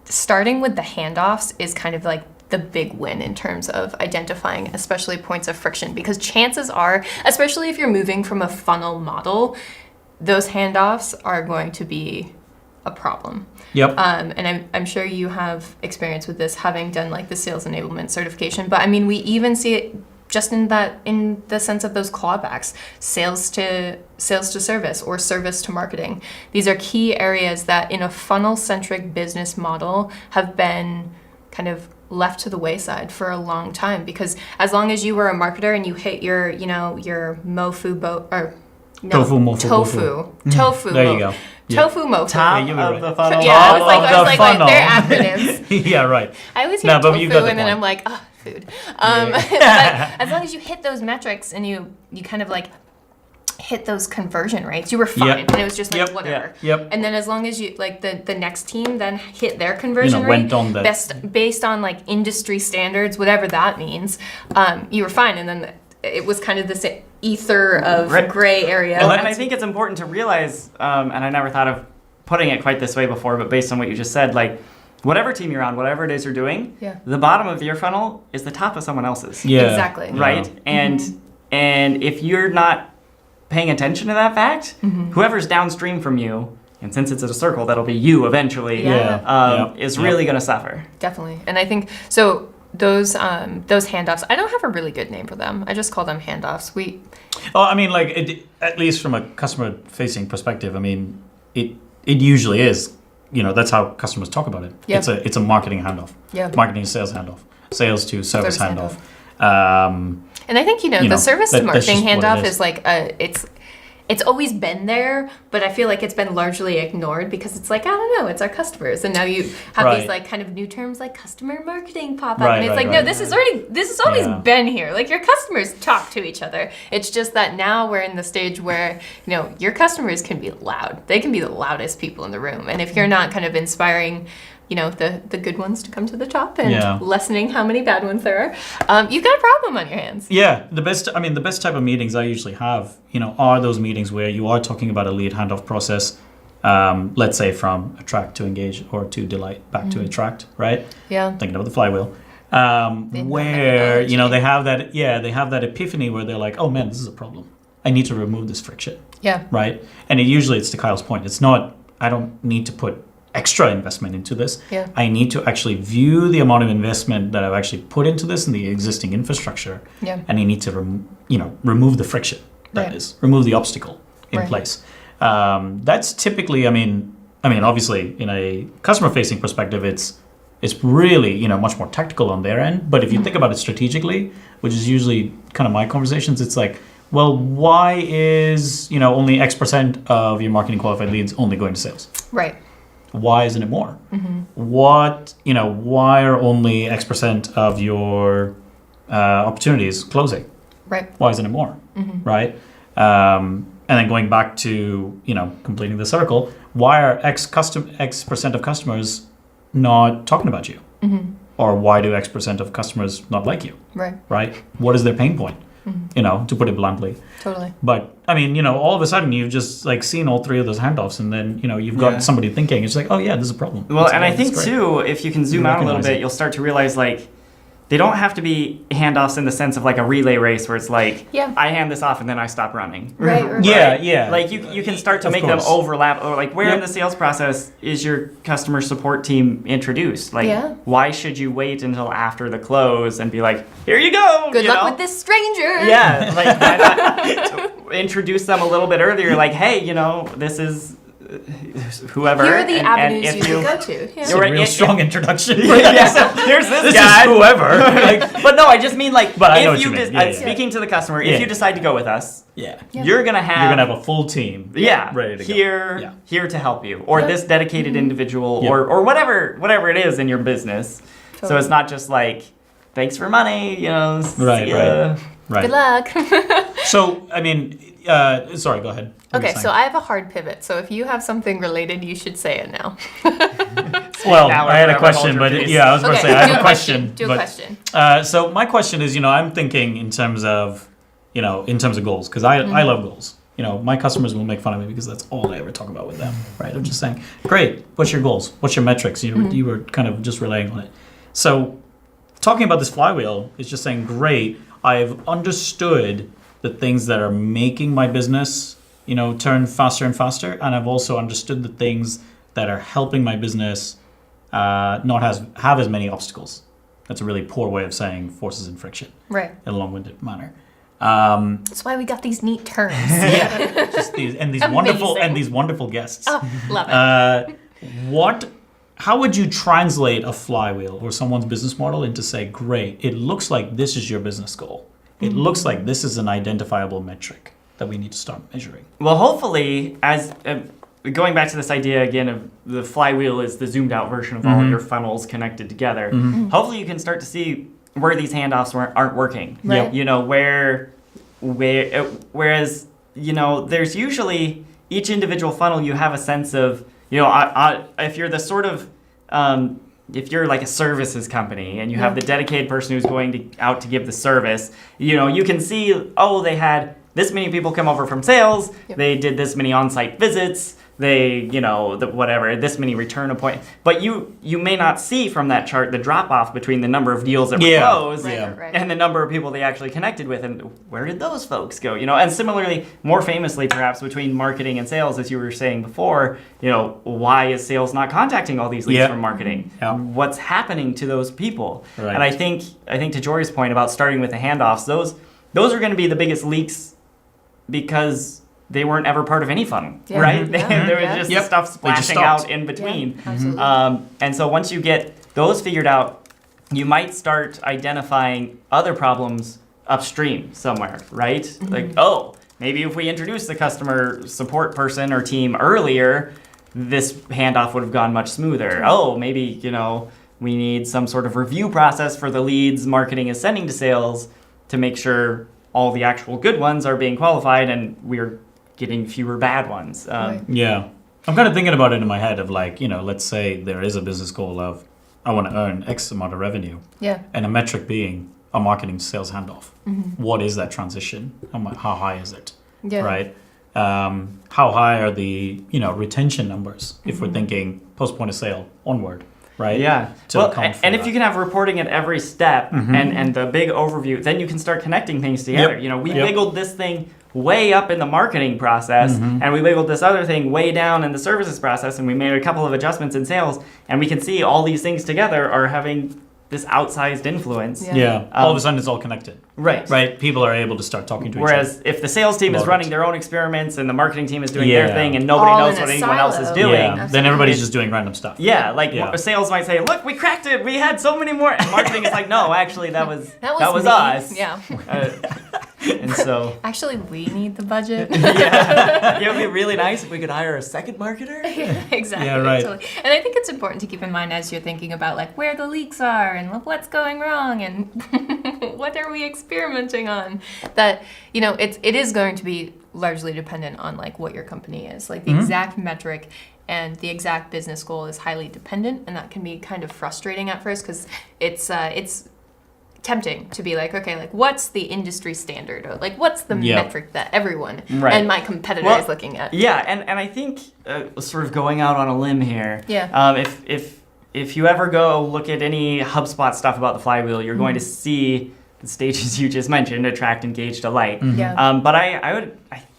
starting with the handoffs is kind of like the big win in terms of identifying especially points of friction, because chances are, especially if you're moving from a funnel model, those handoffs are going to be a problem. And I'm sure you have experience with this, having done like the sales enablement certification. But I mean, we even see it just in the sense of those clawbacks, sales to service or service to marketing. These are key areas that in a funnel-centric business model have been kind of left to the wayside for a long time, because as long as you were a marketer and you hit your tofu there you go. Tofu mofu. Top of the funnel. Yeah, I was like, they're acronyms. Yeah, right. I always hear tofu and then I'm like, food. But as long as you hit those metrics and you kind of like hit those conversion rates, you were fine. And it was just like whatever. And then as long as you like the next team then hit their conversion rate based on like industry standards, whatever that means, you were fine. And then it was kind of this ether of gray area. Well, and I think it's important to realize, and I never thought of putting it quite this way before, but based on what you just said, like whatever team you're on, whatever it is you're doing, the bottom of your funnel is the top of someone else's. Exactly. Right? And if you're not paying attention to that fact, whoever's downstream from you, and since it's a circle, that'll be you eventually, is really going to suffer. Definitely. And I think, so those handoffs, I don't have a really good name for them. I just call them handoffs. I mean, like, at least from a customer-facing perspective, I mean, it usually is, that's how customers talk about it. It's a marketing handoff. Marketing to sales handoff. Sales to service handoff. And I think, the service to marketing handoff is like, it's always been there, but I feel like it's been largely ignored because it's like, I don't know, it's our customers. And now you have these like kind of new terms like customer marketing pop up. And it's like, no, this has always been here. Like your customers talk to each other. It's just that now we're in the stage where, you know, your customers can be loud. They can be the loudest people in the room. And if you're not kind of inspiring, you know, the good ones to come to the top and lessening how many bad ones there are, you've got a problem on your hands. Yeah, the best type of meetings I usually have, you know, are those meetings where you are talking about a lead handoff process, let's say from attract to engage or to delight back to attract, right? Yeah. Thinking about the flywheel. Where, you know, they have that epiphany where they're like, oh man, this is a problem. I need to remove this friction. Yeah. Right? And it's to Kyle's point. It's not, I don't need to put extra investment into this. Yeah. I need to actually view the amount of investment that I've actually put into this in the existing infrastructure. Yeah. And I need to, remove the friction. That is, remove the obstacle in place. That's typically, I mean, obviously, in a customer-facing perspective, it's really, you know, much more tactical on their end. But if you think about it strategically, which is usually kind of my conversations, it's like, well, why is, you know, only X% of your marketing qualified leads only going to sales? Right. Why isn't it more? Why are only X% of your opportunities closing? Right. Why isn't it more? Right? And then going back to, you know, completing the circle, why are X% of customers not talking about you? Or why do X% of customers not like you? Right? What is their pain point? You know, to put it bluntly. Totally. But I mean, you know, all of a sudden you've just like seen all three of those handoffs, and then, you know, you've got somebody thinking, it's like, oh yeah, this is a problem. Well, and I think too, if you can zoom out a little bit, you'll start to realize like they don't have to be handoffs in the sense of like a relay race where it's like, I hand this off and then I stop running. Right. Yeah. Like you can start to make them overlap, or like where in the sales process is your customer support team introduced? Like why should you wait until after the close and be like, here you go. Good luck with this stranger. Yeah, like why not introduce them a little bit earlier? Like, hey, you know, this is whoever. Here are the avenues you can go to. Yeah. It's a real strong introduction. So here's this This guy. is whoever. But no, I just mean like, but I know if what you you mean. speaking to the customer, if you decide to go with us, you're gonna have a full team. Ready to go. Here to help you, or this dedicated individual, or whatever it is in your business. Totally. So it's not just like, thanks for money, you know. Right. Good luck. So I mean, sorry, go ahead. Okay, so I have a hard pivot. So if you have something related, you should say it now. Well, I had a question, but I was going to say I have a question. Do a question. So my question is, you know, I'm thinking in terms of goals, because I love goals. You know, my customers will make fun of me because that's all I ever talk about with them, right? I'm just saying, great, what's your goals? What's your metrics? You were kind of just relaying on it. So talking about this flywheel is just saying, great, I've understood the things that are making my business, you know, turn faster and faster, and I've also understood the things that are helping my business not have as many obstacles. That's a really poor way of saying forces and friction, right? In a long-winded manner. That's why we got these neat terms. Just these wonderful guests. Oh, love it. How would you translate a flywheel or someone's business model into, say, great, it looks like this is your business goal. It looks like this is an identifiable metric that we need to start measuring. Well, hopefully, as going back to this idea again of the flywheel is the zoomed out version of all of your funnels connected together. Hopefully you can start to see where these handoffs aren't working. Right. You know, whereas, you know, there's usually each individual funnel you have a sense of, you know, if you're the sort of, if you're like a services company and you have the dedicated person who's going out to give the service, you know, you can see, they had this many people come over from sales, they did this many on-site visits, they, you know, this many return appointments. But you may not see from that chart the drop-off between the number of deals that were closed and the number of people they actually connected with, and where did those folks go? You know, and similarly, more famously perhaps, between marketing and sales, as you were saying before, you know, why is sales not contacting all these leads from marketing? What's happening to those people? Right. And I think to Jorie's point about starting with the handoffs, those are going to be the biggest leaks because they weren't ever part of any funnel, right? There was just stuff splashing out in between. And so once you get those figured out, you might start identifying other problems upstream somewhere, right? Like, maybe if we introduced the customer support person or team earlier, this handoff would have gone much smoother. Oh, maybe, we need some sort of review process for the leads marketing is sending to sales to make sure all the actual good ones are being qualified and we're getting fewer bad ones. Yeah. I'm kind of thinking about it in my head of let's say there is a business goal of I want to earn X amount of revenue. Yeah. And a metric being a marketing to sales handoff. What is that transition? How high is it? Yeah. Right? How high are the retention numbers if we're thinking post point of sale onward? Right? Yeah. And if you can have reporting at every step and the big overview, then you can start connecting things together. We wiggled this thing way up in the marketing process and we wiggled this other thing way down in the services process and we made a couple of adjustments in sales and we can see all these things together are having this outsized influence. Yeah. All of a sudden it's all connected. Right. Right. People are able to start talking to each other. Whereas if the sales team is running their own experiments and the marketing team is doing their thing and nobody knows what anyone else is doing. Then everybody's just doing random stuff. Sales might say, look, we cracked it. We had so many more. And marketing is like, no, actually that was us. Yeah. And so actually, we need the budget. It would be really nice if we could hire a second marketer. Yeah, exactly. Yeah, right. Totally. And I think it's important to keep in mind as you're thinking about where the leaks are and what's going wrong and what are we experimenting on, that it is going to be largely dependent on what your company is. The exact metric and the exact business goal is highly dependent, and that can be kind of frustrating at first because it's tempting to be what's the industry standard, or what's the metric that everyone and my competitor is looking at. Yeah, and I think sort of going out on a limb here. Yeah. If you ever go look at any HubSpot stuff about the flywheel, you're going to see the stages you just mentioned: attract, engage, delight. Yeah. But I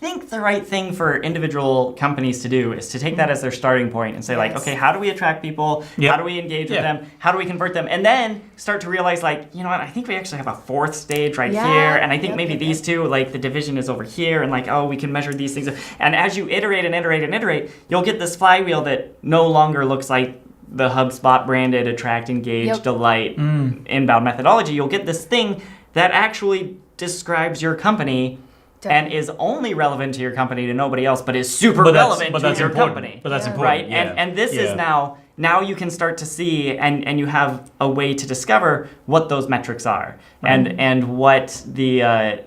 think the right thing for individual companies to do is to take that as their starting point and say okay, how do we attract people? How do we engage with them? How do we convert them? And then start to realize you know what, I think we actually have a fourth stage here, and I think maybe these two, the division is over here, and we can measure these things. And as you iterate and iterate and iterate, you'll get this flywheel that no longer looks like the HubSpot branded attract, engage, delight, inbound methodology. You'll get this thing that actually describes your company and is only relevant to your company, to nobody else, but is super relevant to your company. But that's important. Right? Yeah. And this is now you can start to see and you have a way to discover what those metrics are and what the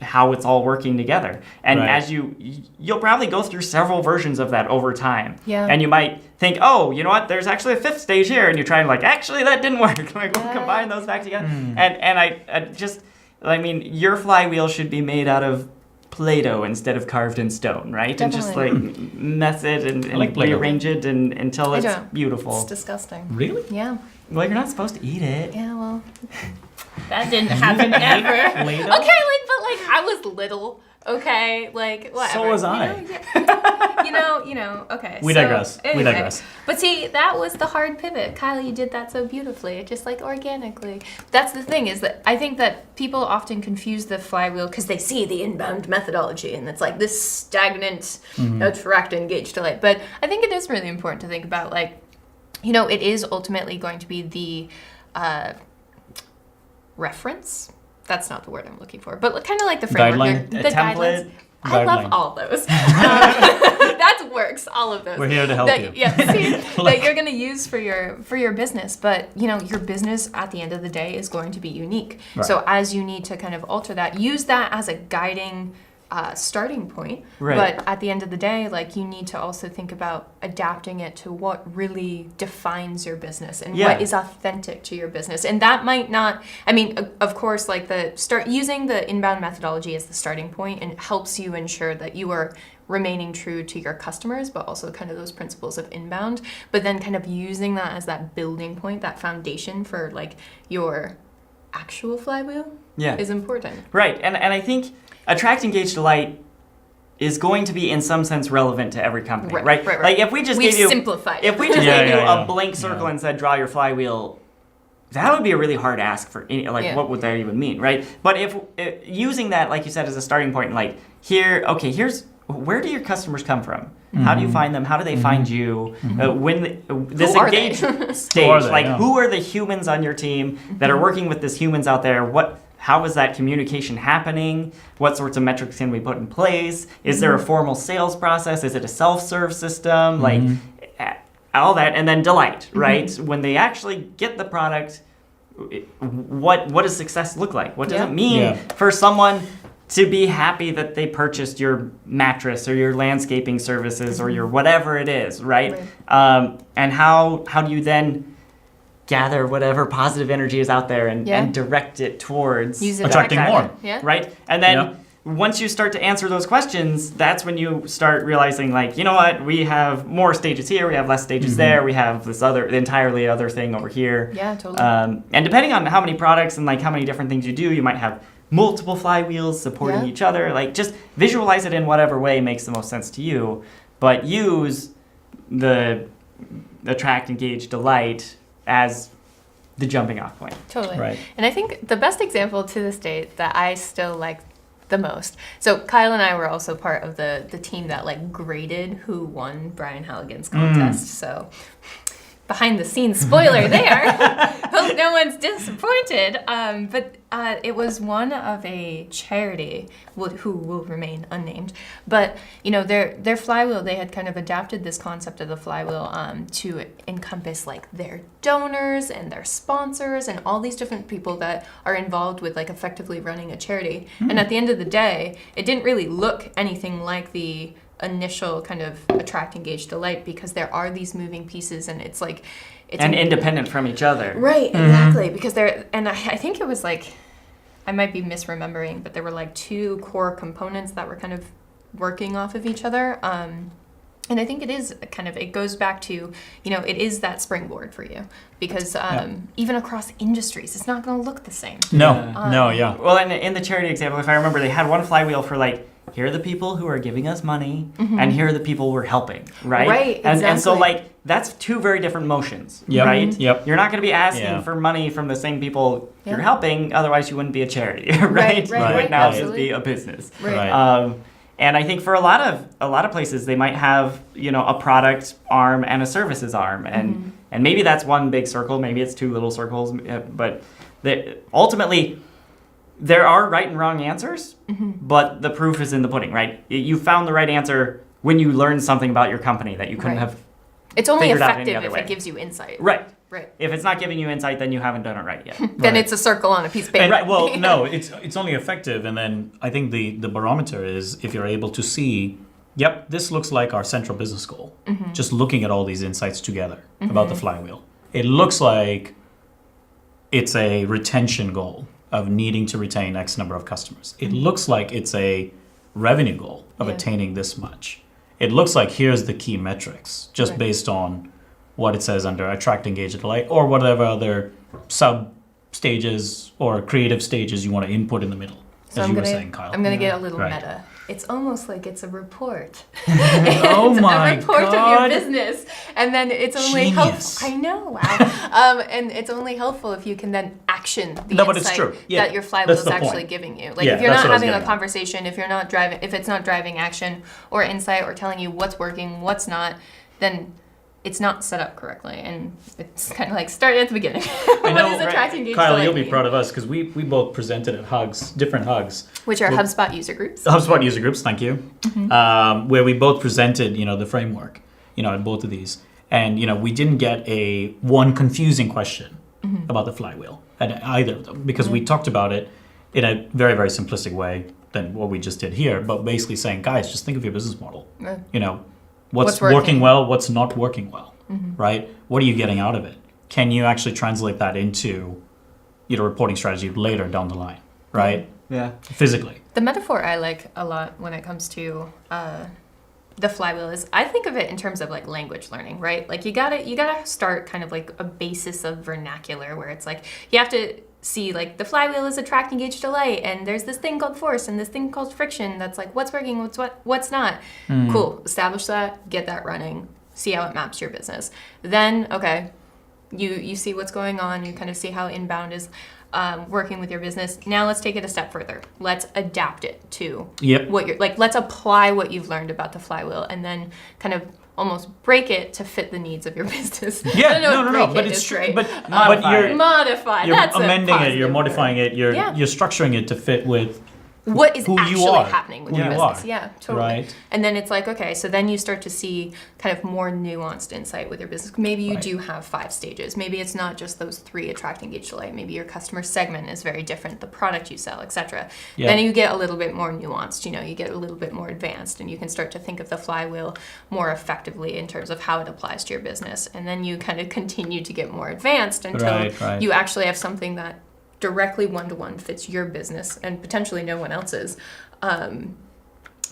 how it's all working together. And as you'll probably go through several versions of that over time. Yeah. And you might think, oh, you know what, there's actually a fifth stage here, and you try and actually that didn't work. We'll combine those back together. And your flywheel should be made out of Play-Doh instead of carved in stone, right? Definitely. And just mess it and Play-Doh. rearrange it until it's beautiful. It's disgusting. Really? Yeah. Well, you're not supposed to eat it. Yeah, well, that didn't happen ever. Play-Doh? Okay, I was little. Okay, whatever. So was I. Okay. We digress. Anyway. We digress. But see, that was the hard pivot. Kyle, you did that so beautifully, just organically. That's the thing, is that I think that people often confuse the flywheel because they see the inbound methodology and it's this stagnant attract, engage, delight. But I think it is really important to think about it is ultimately going to be the reference. That's not the word I'm looking for, but kind of the framework. Guideline? The template? guidelines. I love all those. That works. All of those. We're here to help you. Yeah, see, that you're going to use for your business, but your business at the end of the day is going to be unique. Right. So as you need to kind of alter that, use that as a guiding starting point. Right. But at the end of the day, you need to also think about adapting it to what really defines your business and what is authentic to your business. And that might not, of course, using the inbound methodology as the starting point and helps you ensure that you are remaining true to your customers, but also kind of those principles of inbound, but then kind of using that as that building point, that foundation for your actual flywheel is important. Right. And I think attract, engage, delight is going to be in some sense relevant to every company, right? If we just gave you a blank circle and said draw your flywheel, that would be a really hard ask for any, what would that even mean, right? But if using that, like you said, as a starting point, here's where do your customers come from? How do you find them? How do they find you? This engage stage, who are the humans on your team that are working with these humans out there? how is that communication happening? What sorts of metrics can we put in place? Is there a formal sales process? Is it a self-serve system? Like all that, and then delight, right? When they actually get the product, what does success look like? What does it mean for someone to be happy that they purchased your mattress or your landscaping services or your whatever it is, right? And how do you then gather whatever positive energy is out there and direct it towards attracting more, right? And then once you start to answer those questions, that's when you start realizing, like, you know what, we have more stages here, we have less stages there, we have this entirely other thing over here. Yeah, totally. And depending on how many products and like how many different things you do, you might have multiple flywheels supporting each other. Like, just visualize it in whatever way makes the most sense to you, but use the attract, engage, delight as the jumping off point. Totally. Right. And I think the best example to this date that I still like the most. So Kyle and I were also part of the team that like graded who won Brian Halligan's contest. So behind the scenes spoiler there. Hope no one's disappointed. But it was one of a charity who will remain unnamed. But you know, their flywheel, they had kind of adapted this concept of the flywheel to encompass like their donors and their sponsors and all these different people that are involved with like effectively running a charity. And at the end of the day, it didn't really look anything like the initial kind of attract, engage, delight, because there are these moving pieces, and it's like it's independent from each other. Right, exactly. Because I think it was like, I might be misremembering, but there were like two core components that were kind of working off of each other. And I think it is kind of, it goes back to, you know, it is that springboard for you, because even across industries, it's not going to look the same. Well, in the charity example, if I remember, they had one flywheel for like, here are the people who are giving us money, and here are the people we're helping, right? Right, exactly. And so, like, that's two very different motions, right? You're not going to be asking for money from the same people you're helping, otherwise you wouldn't be a charity, right? You would now just be a business. And I think for a lot of places, they might have, you know, a product arm and a services arm, and maybe that's one big circle, maybe it's two little circles, but ultimately, there are right and wrong answers, but the proof is in the pudding, right? You found the right answer when you learned something about your company that you couldn't have. It's only figured out any effective other if way. it gives you insight. Right. Right. If it's not giving you insight, then you haven't done it right yet. Then it's a circle on a piece of paper. Right. Well, no, it's only effective, and then I think the barometer is if you're able to see, yep, this looks like our central business goal. Just looking at all these insights together about the flywheel, it looks like it's a retention goal of needing to retain X number of customers. It looks like it's a revenue goal of attaining this much. It looks like here's the key metrics, just based on what it says under attract, engage, and delight, or whatever other sub stages or creative stages you want to input in the middle, So as you were saying, Kyle. I'm going to get a little Right. meta. It's almost like it's a report. Oh my a report God. of your business. And then it's only Genius. helpful. I know, wow. And it's only helpful if you can then action the No, but it's insight true. Yeah, that your flywheel that's is the actually point. giving you. Like Yeah, if you're that's not what I was having a getting at. conversation, if it's not driving action or insight or telling you what's working, what's not, then it's not set up correctly, and it's kind of like start at the beginning. I know, What is attracting engage, Kyle, delight you'll be mean? proud of us because we both presented at Hugs, different Hugs. Which are HubSpot user groups. HubSpot user groups, thank you. Where we both presented, you know, the framework, you know, at both of these. And, you know, we didn't get one confusing question about the flywheel at either of them because we talked about it in a very, very simplistic way than what we just did here. But basically saying, guys, just think of your business model. Right. You know, what's working working well, what's not working well, right? What are you getting out of it? Can you actually translate that into, you know, reporting strategy later down the line, right? Yeah. Physically. The metaphor I like a lot when it comes to the flywheel is I think of it in terms of like language learning, right? Like you gotta start kind of like a basis of vernacular where it's like you have to see like the flywheel is attract, engage, delight, and there's this thing called force and this thing called friction that's like what's working, what's not. Cool. Establish that, get that running, see how it maps to your business. Then okay, you see what's going on, you kind of see how inbound is working with your business. Now let's take it a step further. Let's adapt it to what you're like. Let's apply what you've learned about the flywheel, and then kind of almost break it to fit the needs of your business. I Yeah, don't know if no, break but it it's is true. right. But Modify it. Modify. you're That's a amending it, you're positive modifying word. it, you're structuring it to fit with what is who you actually are, happening with who your you business. are, Yeah, totally. right? And then it's like, okay, so then you start to see kind of more nuanced insight with your business. Maybe you Right. do have 5 stages. Maybe it's not just those 3: attract, engage, delight. Maybe your customer segment is very different, the product you sell, etc. Yeah. Then you get a little bit more nuanced, you get a little bit more advanced, and you can start to think of the flywheel more effectively in terms of how it applies to your business. And then you kind of continue to get more advanced until Right. you actually have something that directly one-to-one fits your business and potentially no one else's.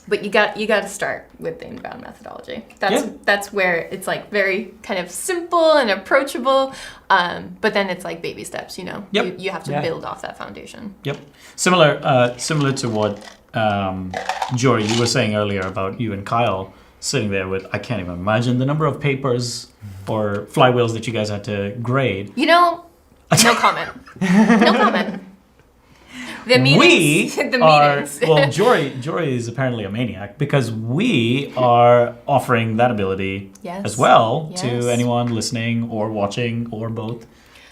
But you got to start with the inbound methodology. That's where it's like very kind of simple and approachable, but then it's like baby steps. Yep. You have to build off that foundation. Yep. Similar to what Jorie, you were saying earlier about you and Kyle sitting there with, I can't even imagine the number of papers or flywheels that you guys had to grade. No comment. No comment. The meetings. The meetings. Well, Jorie is apparently a maniac because we are offering that ability Yes. as well Yes. to anyone listening or watching or both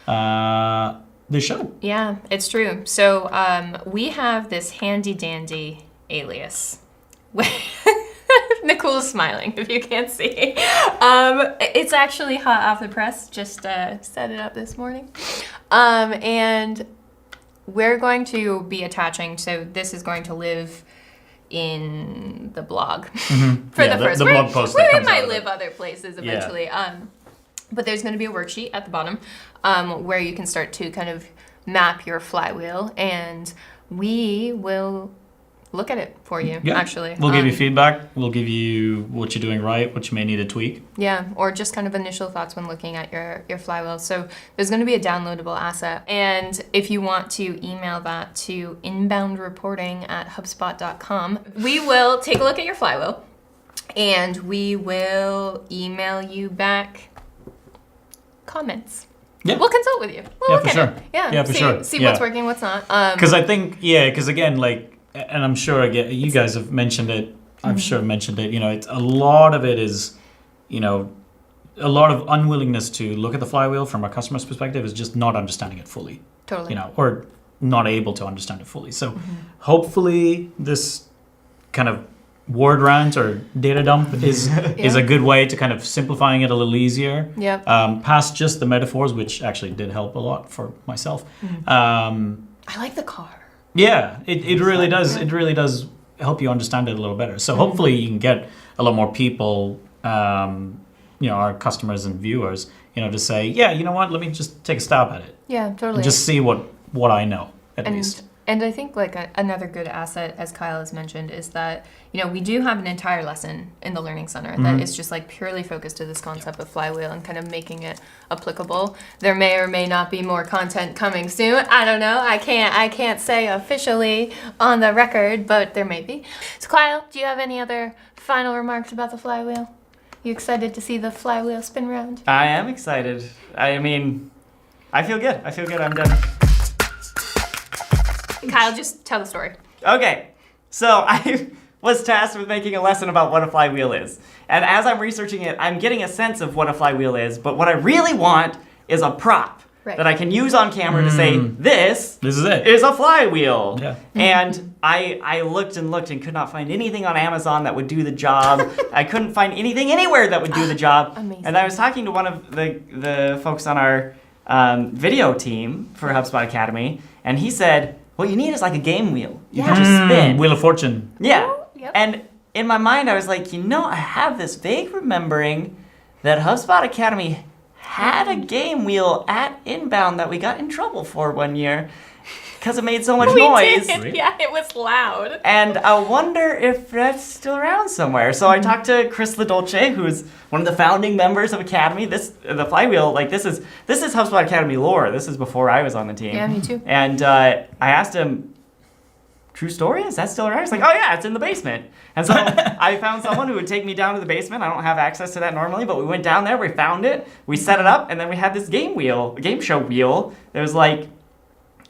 the show. Yeah, it's true. So we have this handy dandy alias. Nakul's smiling, if you can't see. It's actually hot off the press. Just set it up this morning. And we're going to be attaching, so this is going to live in the blog for Yeah, the first. the blog post that Where it comes out might of it. live other places eventually. But there's going to be a worksheet at the bottom where you can start to kind of map your flywheel, and we will look at it for you, Yeah. actually. We'll give you feedback. We'll give you what you're doing right, what you may need to tweak. Yeah, or just kind of initial thoughts when looking at your flywheel. So there's going to be a downloadable asset. And if you want to email that to inboundreporting@hubspot.com, we will take a look at your flywheel and we will email you back comments. Yeah. We'll consult with you. We'll Yeah, look for at sure. it. Yeah, Yeah, for sure. See Yeah. what's working, what's not. Because I think, because again, like, and I'm sure again, you guys have mentioned it. I'm sure mentioned it. It's a lot of it is, a lot of unwillingness to look at the flywheel from a customer's perspective is just not understanding it fully. Totally. Or not able to understand it fully. So hopefully this kind of word rant or data dump is a good way to kind of simplifying it a little easier. Yep. Past just the metaphors, which actually did help a lot for myself. I like the car. Yeah, it really does. It really does help you understand it a little better. So hopefully you can get a lot more people, our customers and viewers, to say, yeah, you know what, let me just take a stab at it. Yeah, totally. And just see what I know, at least. And I think like another good asset, as Kyle has mentioned, is that, we do have an entire lesson in the Learning Center that is just like purely focused to this concept of flywheel and kind of making it applicable. There may or may not be more content coming soon. I don't know. I can't say officially on the record, but there may be. So Kyle, do you have any other final remarks about the flywheel? You excited to see the flywheel spin round? I am excited. I mean, I feel good. I'm done. Kyle, just tell the story. Okay, so I was tasked with making a lesson about what a flywheel is. And as I'm researching it, I'm getting a sense of what a flywheel is, but what I really want is a prop that I can use on camera to say, this is it. Is a flywheel. Yeah. And I looked and could not find anything on Amazon that would do the job. I couldn't find anything anywhere that would do the job. Amazing. And I was talking to one of the folks on our video team for HubSpot Academy, and he said, what you need is like a game wheel. You can just spin. Wheel of Fortune. Yeah. Yep. And in my mind, I was like, I have this vague remembering that HubSpot Academy had a game wheel at Inbound that we got in trouble for one year because it made so much noise. Did. Yeah, it was loud. And I wonder if that's still around somewhere. So I talked to Chris LaDolce, who's one of the founding members of Academy. The flywheel, like this is HubSpot Academy lore. This is before I was on the team. Yeah, me too. And I asked him, true story? Is that still around? He's like, oh yeah, it's in the basement. And so I found someone who would take me down to the basement. I don't have access to that normally, but we went down there, we found it, we set it up, and then we had this game show wheel that was like,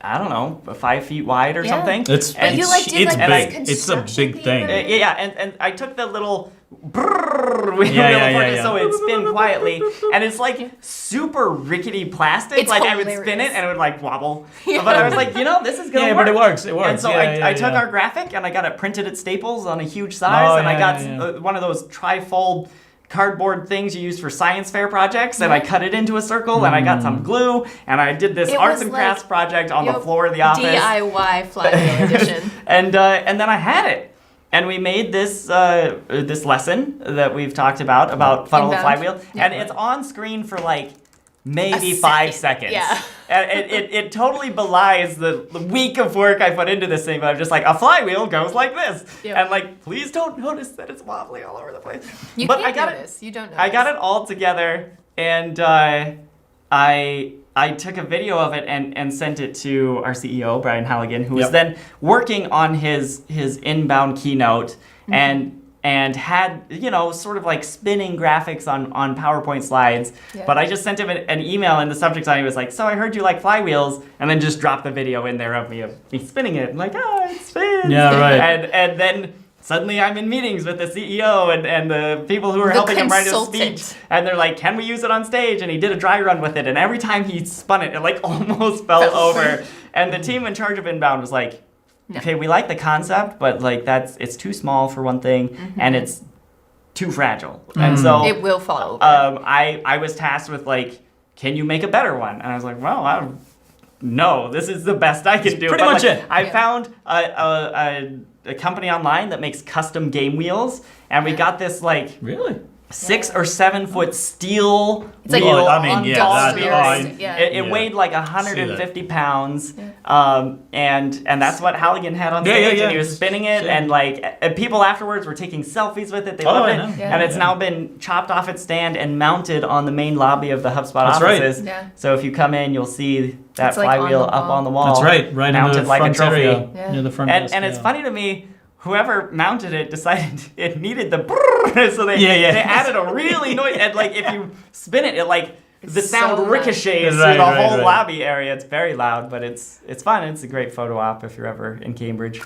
I don't know, 5 feet wide or something. It's you, like, did, it's like, big. this It's a construction big thing. paper? Yeah, and I took the little brrr, so it'd spin quietly, and it's like super rickety plastic. It's like hilarious. I would spin it and it would like wobble. But I was like, this is gonna work. but it works. It works. And so I took our graphic and I got it printed at Staples on a huge size, and I got one of those trifold cardboard things you use for science fair projects, and I cut it into a circle, and I got some glue, and I did this arts and crafts project on the floor of the office. DIY flywheel edition. And then I had it. And we made this this lesson that we've talked about funnel and flywheel, and it's on screen for like maybe 5 seconds. Yeah. And it totally belies the week of work I put into this thing, but I'm just like, a flywheel goes like this. Yep. And like, please don't notice that it's wobbly all over the place. You but can't notice. You don't notice. I got it all together, and I took a video of it and sent it to our CEO, Brian Halligan, who was then working on his inbound keynote and had, sort of like spinning graphics on PowerPoint slides. Yeah. But I just sent him an email, and the subject line was like, so I heard you like flywheels, and then just dropped the video in there of me spinning it. I'm like, it spins. Yeah, right. And then suddenly I'm in meetings with the CEO and the people who are helping him write his speech. And they're like, can we use it on stage? And he did a dry run with it. And every time he spun it, it like almost fell over. And the team in charge of inbound was like, okay, we like the concept, but like it's too small for one thing, and it's too fragile. And so it will fall over. I was tasked with like, can you make a better one? And I was like, well, no, this is the best I can do. Pretty much it. I found a company online that makes custom game wheels, and we got this like really 6 or 7 foot steel like wheel. It weighed like 150 pounds, and that's what Halligan had on stage, and he was spinning it, and like people afterwards were taking selfies with it. They loved it, and it's now been chopped off its stand and mounted on the main lobby of the HubSpot offices. Right. Yeah. So if you come in, you'll see that flywheel up on the wall. That's right mounted in the like front a trophy. area, near the front desk, and it's funny to me. Whoever mounted it decided it needed the brrr, so they added a really noise, and like if you spin it, the sound ricochets through the whole lobby area. It's very loud, but it's fun. It's a great photo op if you're ever in Cambridge.